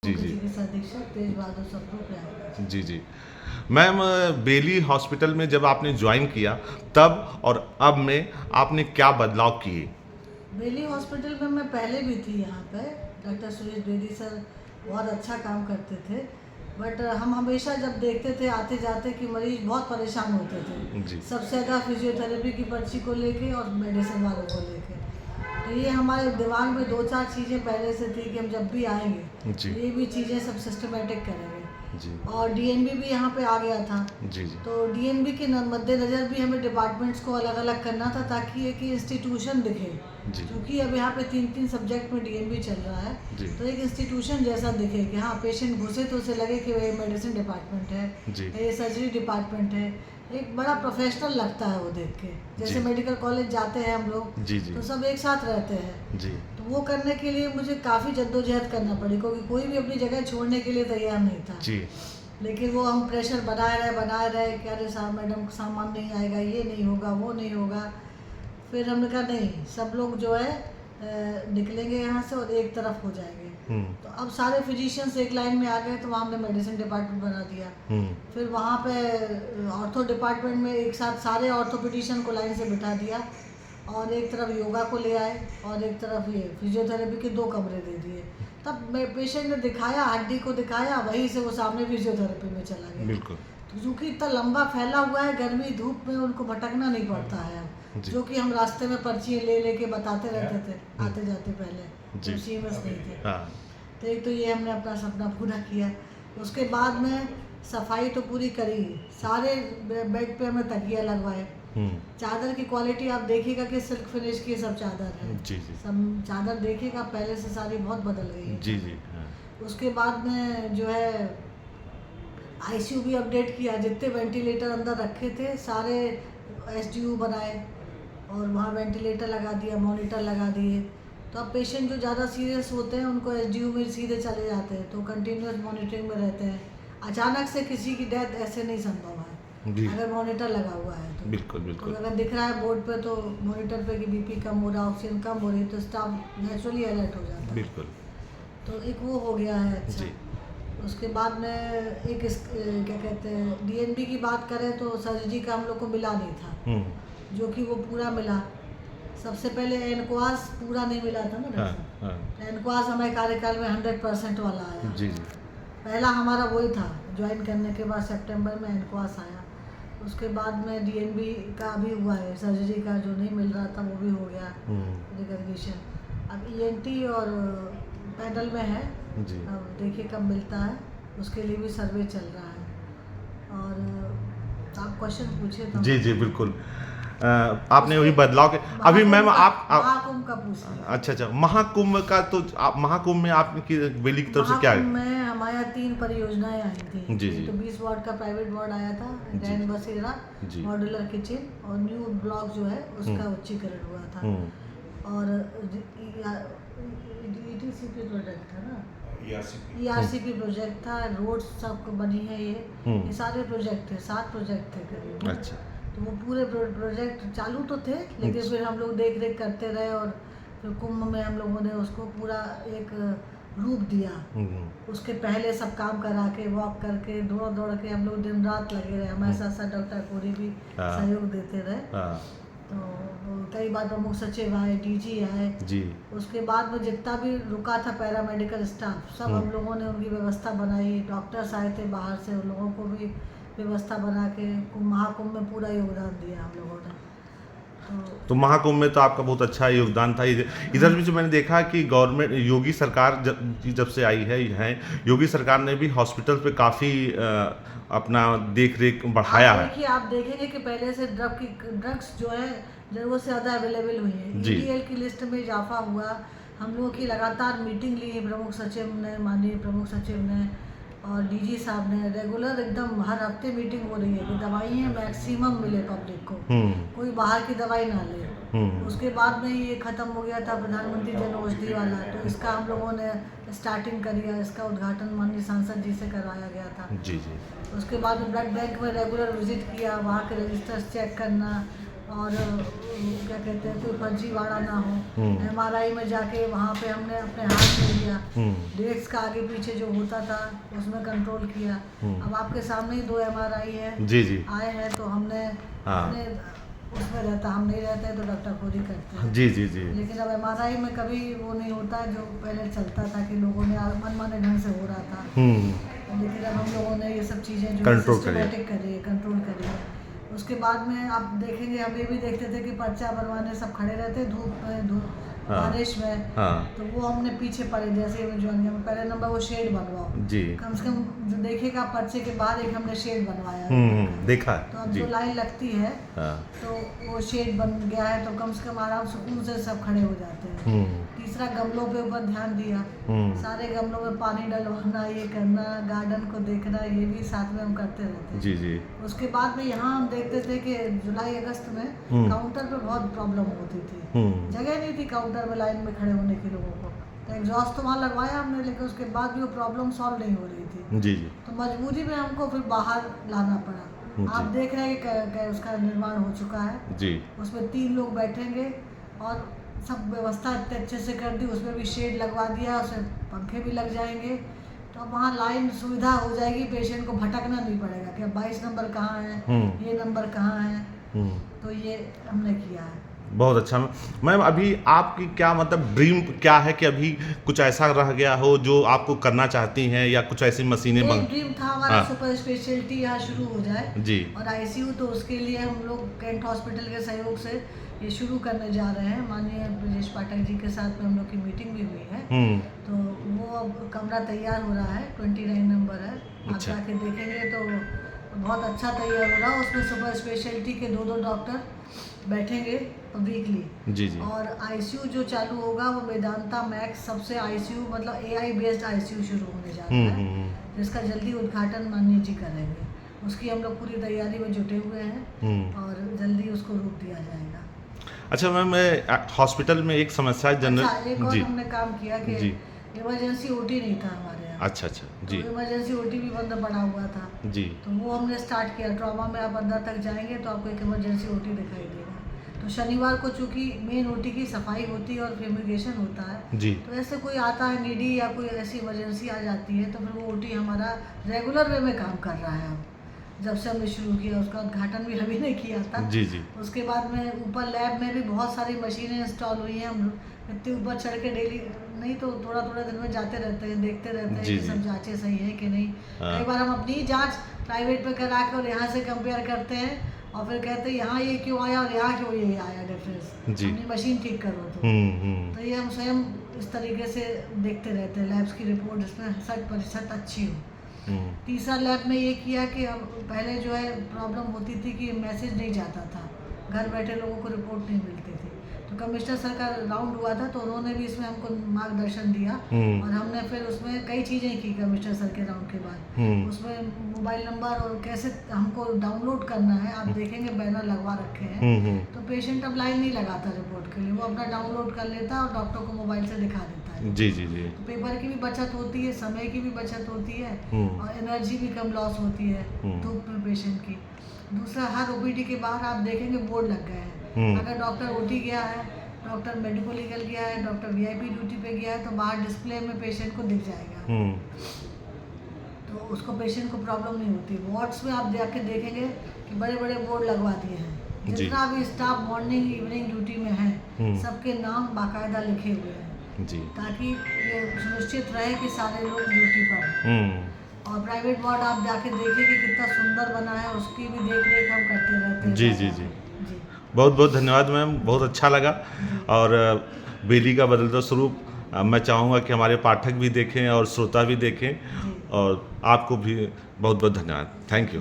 जी मुख्य जी चिकित्सा अधीक्षक तेज बहादुर सप्रू प्रयागराज। जी जी। मैम, बेली हॉस्पिटल में जब आपने ज्वाइन किया तब और अब में आपने क्या बदलाव किए? बेली हॉस्पिटल में मैं पहले भी थी यहाँ पे। डॉक्टर सुरेश बेदी सर बहुत अच्छा काम करते थे, बट हम हमेशा जब देखते थे आते जाते कि मरीज बहुत परेशान होते थे, जी सबसे ज़्यादा फिजियोथेरेपी की पर्ची को लेके और मेडिसिन वालों को लेके। तो ये हमारे दिमाग में दो चार चीज़ें पहले से थी कि हम जब भी आएंगे जी तो ये भी चीज़ें सब सिस्टमेटिक करेंगे। जी और डीएनबी भी यहाँ पे आ गया था, जी जी तो डीएनबी के मद्देनज़र भी हमें डिपार्टमेंट्स को अलग अलग करना था ताकि एक इंस्टीट्यूशन दिखे। जी क्योंकि अब यहाँ पे 3-3 सब्जेक्ट में डीएनबी चल रहा है, जी तो एक इंस्टीट्यूशन जैसा दिखे कि हाँ पेशेंट घुसे तो उसे लगे कि ये मेडिसिन डिपार्टमेंट है, जी ये सर्जरी डिपार्टमेंट है। एक बड़ा प्रोफेशनल लगता है वो देख के, जैसे जी मेडिकल कॉलेज जाते हैं हम लोग जी जी तो सब एक साथ रहते हैं। जी तो वो करने के लिए मुझे काफ़ी जद्दोजहद करना पड़ी, क्योंकि कोई भी अपनी जगह छोड़ने के लिए तैयार नहीं था। जी लेकिन वो हम प्रेशर बनाए रहे कि अरे साहब मैडम सामान नहीं आएगा, ये नहीं होगा, वो नहीं होगा। फिर हमने कहा नहीं, सब लोग जो है निकलेंगे यहाँ से और एक तरफ हो जाएंगे। तो अब सारे फिजिशियंस एक लाइन में आ गए, तो वहाँ हमने मेडिसिन डिपार्टमेंट बना दिया। फिर वहाँ पे ऑर्थो डिपार्टमेंट में एक साथ सारे ऑर्थोपेडिशियन को लाइन से बिठा दिया, और एक तरफ योगा को ले आए और एक तरफ ये फिजियोथेरेपी के 2 कमरे दे दिए। तब पेशेंट ने दिखाया, हड्डी को दिखाया, वहीं से वो सामने फिजियोथेरेपी में चला गया। बिल्कुल तो चूँकि इतना लंबा फैला हुआ है, गर्मी धूप में उनको भटकना नहीं पड़ता है अब, जी जो कि हम रास्ते में पर्ची ले लेके बताते रहते थे आते जाते पहले, जी तो सीएमएस नहीं थे। हाँ तो एक तो ये हमने अपना सपना पूरा किया। उसके बाद में सफाई तो पूरी करी, सारे बेड पे हमें तकिया लगवाए। चादर की क्वालिटी आप देखिएगा कि सिल्क फिनिश की सब चादर है। जी जी सब चादर देखिएगा, पहले से सारी बहुत बदल गई है। जी जी हाँ उसके बाद में जो है आईसीयू भी अपडेट किया, जितने वेंटिलेटर अंदर रखे थे सारे एसडीयू बनाए और वहाँ वेंटिलेटर लगा दिया, मॉनिटर लगा दिए। तो अब पेशेंट जो ज़्यादा सीरियस होते हैं उनको एसडीयू में सीधे चले जाते हैं, तो कंटिन्यूस मॉनिटरिंग में रहते हैं। अचानक से किसी की डेथ ऐसे नहीं संभव है जी अगर मॉनिटर लगा हुआ है तो। बिल्कुल तो बिल्कुल अगर दिख रहा है बोर्ड पे तो मॉनिटर पे कि बीपी कम हो रहा, ऑक्सीजन कम हो रही, तो स्टाफ नेचुरली अलर्ट हो जाता है। बिल्कुल तो एक वो हो गया है अच्छा। जी उसके बाद में एक क्या कहते हैं डीएनबी की बात करें तो सर्जरी का हम लोग को मिला नहीं था, जो कि वो पूरा मिला। सबसे पहले एनक्वास पूरा नहीं मिला था ना हाँ डॉक्टर हाँ साहब। एनक्वास हमारे कार्यकाल में 100% वाला आया। जी जी पहला हमारा वही था, ज्वाइन करने के बाद सितंबर में एनक्वास आया। उसके बाद में डीएनबी का भी हुआ है, सर्जरी का जो नहीं मिल रहा था वो भी हो गया रिकग्निशन। अब ईएनटी और पैनल में है, जी अब देखिए कब मिलता है, उसके लिए भी सर्वे चल रहा है। और आप क्वेश्चन पूछिए तो जी जी बिल्कुल। आपने वही बदलाव के अभी मैम आप महाकुंभ का पूछिए। अच्छा अच्छा, महाकुंभ का तो आप महाकुंभ में आपकी बेली की तरफ से क्या महाकुंभ है? में हमारे यहाँ 3 परियोजनाएं आई थी। जी, जी। तो 20 वार्ड का प्राइवेट वार्ड आया था, जी, ग्रैंड बसेरा, जी। मॉड्यूलर किचन और न्यू ब्लॉक जो है उसका उच्चीकरण हुआ था। और ईटीसीपी प्रोजेक्ट था ना, ईआरसीपी प्रोजेक्ट था, रोड सब बनी है। ये सारे प्रोजेक्ट थे, 7 प्रोजेक्ट थे करीब। अच्छा तो वो पूरे प्रोजेक्ट चालू तो थे, लेकिन फिर हम लोग देख रेख करते रहे और फिर कुंभ में हम लोगों ने उसको पूरा एक रूप दिया। उसके पहले सब काम करा के वॉक करके दौड़ के हम लोग दिन रात लगे रहे। हमारे साथ साथ डॉक्टर कोरी भी सहयोग देते रहे। तो कई बार प्रमुख सचिव आए, डीजी आए जी उसके बाद में जितना भी रुका था पैरामेडिकल स्टाफ सब हम लोगों ने उनकी व्यवस्था बनाई। डॉक्टर्स आए थे बाहर से, उन लोगों को भी व्यवस्था बना के महाकुंभ में पूरा योगदान दिया हम लोगों ने। तो महाकुंभ में तो आपका बहुत अच्छा योगदान था। इधर भी जो मैंने देखा कि गवर्नमेंट योगी सरकार जब से आई है योगी सरकार ने भी हॉस्पिटल पे काफ़ी अपना देख रेख बढ़ाया है। देखिए आप देखेंगे कि पहले से ड्रग्स जो है ज़रूरत से ज़्यादा अवेलेबल हुई है। ईडीएल की लिस्ट में इजाफा हुआ। हम लोगों की लगातार मीटिंग ली प्रमुख सचिव ने, माननीय प्रमुख सचिव ने और डीजी साहब ने। रेगुलर एकदम हर हफ्ते मीटिंग हो रही है कि दवाइयाँ मैक्सिमम मिले पब्लिक को, कोई बाहर की दवाई ना ले। उसके बाद में ये ख़त्म हो गया था प्रधानमंत्री जन औषधि वाला, तो इसका हम लोगों ने स्टार्टिंग करी है। इसका उद्घाटन माननीय सांसद जी से करवाया गया था। जी जी उसके बाद ब्लड बैंक में रेगुलर विजिट किया, वहाँ के रजिस्टर्स चेक करना, और क्या कहते हैं कोई फर्जीवाड़ा ना हो। MRI में जाके वहाँ पे हमने अपने हाथ में लिया, डेट्स का आगे पीछे जो होता था उसमें कंट्रोल किया। अब आपके सामने ही 2 MRI है जी जी आए हैं, तो हमने अपने उसमें रहता, हम नहीं रहते तो डॉक्टर खुद ही करते हैं। जी जी जी लेकिन अब MRI में कभी वो नहीं होता जो पहले चलता था कि लोगों ने मनमाने ढंग से हो रहा था। लेकिन अब हम लोगों ने ये सब चीज़ें जो कंट्रोल सिस्टमेटिक करी है, कंट्रोल करी है। उसके बाद में आप देखेंगे, हम ये भी देखते थे कि पर्चा बनवाने सब खड़े रहते धूप में, बारिश में, तो वो हमने पीछे पड़े। जैसे में ज्वाइन किया, पहले नंबर वो शेड बनवाओ जी कम से कम, जो देखेगा पर्चे के बाद एक हमने शेड बनवाया देखा है तो अब जी जो लाइन लगती है तो वो शेड बन गया है, तो कम से कम आराम सुकून से सब खड़े हो जाते हैं। तीसरा, गमलों पे ऊपर ध्यान दिया, सारे गमलों में पानी डलवाना, ये करना, गार्डन को देखना, ये भी साथ में हम करते रहते हैं। जी जी उसके बाद में यहाँ हम देखते थे कि जुलाई अगस्त में काउंटर पे बहुत प्रॉब्लम होती थी, जगह नहीं थी काउंटर में लाइन में खड़े होने की लोगों को। तो एग्जॉस्ट तो वहाँ लगवाया हमने, लेकिन उसके बाद भी वो प्रॉब्लम सॉल्व नहीं हो रही थी। जी जी तो मजबूरी में हमको फिर बाहर लाना पड़ा। आप देख रहे हैं कि उसका निर्माण हो चुका है जी उसमें 3 लोग बैठेंगे और सब व्यवस्था इतने अच्छे से कर दी, उसमें भी शेड लगवा दिया, उसमें पंखे भी लग जाएंगे, तो अब वहाँ लाइन सुविधा हो जाएगी, पेशेंट को भटकना नहीं पड़ेगा कि अब 22 नंबर कहाँ है, ये नंबर कहाँ है। तो ये हमने किया है। बहुत अच्छा। मैम अभी आपकी क्या मतलब ड्रीम क्या है कि अभी कुछ ऐसा रह गया हो जो आपको करना चाहती हैं, या कुछ ऐसी मशीनें एक ड्रीम था हमारा सुपर स्पेशलिटी यहाँ शुरू हो जाए जी और ICU, तो उसके लिए हम लोग कैंट हॉस्पिटल के सहयोग से ये शुरू करने जा रहे हैं। माननीय ब्रजेश पाठक जी के साथ में हम लोग की मीटिंग भी हुई है, तो वो अब कमरा तैयार हो रहा है, 29 नंबर है। आप जाके देखेंगे तो बहुत अच्छा तैयार हो रहा है। उसमें सुपर स्पेशलिटी के 2 डॉक्टर बैठेंगे वीकली जी जी और ICU जो चालू होगा वो वेदांता मैक्स सबसे ICU मतलब AI बेस्ड ICU शुरू होने जा रहा है, जिसका जल्दी उद्घाटन माननीय जी करेंगे। उसकी हम लोग पूरी तैयारी में जुटे हुए हैं और जल्दी उसको रूप दिया जाएगा। अच्छा मैम, हॉस्पिटल में एक समस्या अच्छा, एक और जी हमने काम किया कि जी इमरजेंसी OT नहीं था हमारे यहाँ। अच्छा अच्छा जी तो इमरजेंसी OT भी बंद पड़ा हुआ था, जी तो वो हमने स्टार्ट किया। ट्रॉमा में आप अंदर तक जाएंगे तो आपको एक इमरजेंसी OT दिखाई देगा। तो शनिवार को चूंकि मेन OT की सफाई होती है और फ्यूमिगेशन होता है, जी तो ऐसे कोई आता है नीडी या कोई ऐसी इमरजेंसी आ जाती है, तो फिर वो OT हमारा रेगुलर वे में काम कर रहा है। अब जब से हमने शुरू किया, उसका उद्घाटन भी अभी नहीं किया था। जी जी उसके बाद में ऊपर लैब में भी बहुत सारी मशीनें इंस्टॉल हुई हैं। हम इतने ऊपर चढ़ के डेली नहीं तो थोड़ा थोड़ा दिन में जाते रहते हैं, देखते रहते हैं कि सब जांचें सही है कि नहीं। कई बार हम अपनी जांच प्राइवेट में करा के और यहाँ से कंपेयर करते हैं और फिर कहते हैं यहाँ ये क्यों आया और यहाँ क्यों ये आया डिफरेंस, अपनी मशीन ठीक करो। तो ये हम स्वयं इस तरीके से देखते रहते हैं लैब्स की रिपोर्ट, जिसमें 60% अच्छी हो। तीसरा लैब में ये किया कि हम पहले जो है प्रॉब्लम होती थी कि मैसेज नहीं जाता था, घर बैठे लोगों को रिपोर्ट नहीं मिलती थी। तो कमिश्नर सर का राउंड हुआ था, तो उन्होंने भी इसमें हमको मार्गदर्शन दिया और हमने फिर उसमें कई चीज़ें की कमिश्नर सर के राउंड के बाद। उसमें मोबाइल नंबर और कैसे हमको डाउनलोड करना है, आप देखेंगे बैनर लगवा रखे हैं, तो पेशेंट अब लाइन नहीं लगाता रिपोर्ट के लिए, वो अपना डाउनलोड कर लेता है और डॉक्टर को मोबाइल से दिखा देता है। जी जी जी तो पेपर की भी बचत होती है, समय की भी बचत होती है और एनर्जी भी कम लॉस होती है धूप में पेशेंट की। दूसरा, हर OPD के बाहर आप देखेंगे बोर्ड लग गए हैं। अगर डॉक्टर OT गया है, डॉक्टर मेडिको लीगल गया है, डॉक्टर VIP ड्यूटी पे गया है, तो बाहर डिस्प्ले में पेशेंट को दिख जाएगा, तो उसको पेशेंट को प्रॉब्लम नहीं होती। वार्ड्स में आप जाके देखेंगे कि बड़े बड़े बोर्ड लगवा दिए हैं, जितना भी स्टाफ मॉर्निंग इवनिंग ड्यूटी में है सबके नाम बाकायदा लिखे हुए हैं जी, ताकि ये सुनिश्चित रहे कि सारे लोग ड्यूटी पर हैं। और प्राइवेट वार्ड आप जाके देखिए कि कितना सुंदर बना है, उसकी भी देख रेख हम करते रहते हैं। जी जी जी बहुत बहुत धन्यवाद मैम, बहुत अच्छा लगा। और बेली का बदलता स्वरूप मैं चाहूँगा कि हमारे पाठक भी देखें और श्रोता भी देखें, और आपको भी बहुत बहुत धन्यवाद। Thank you.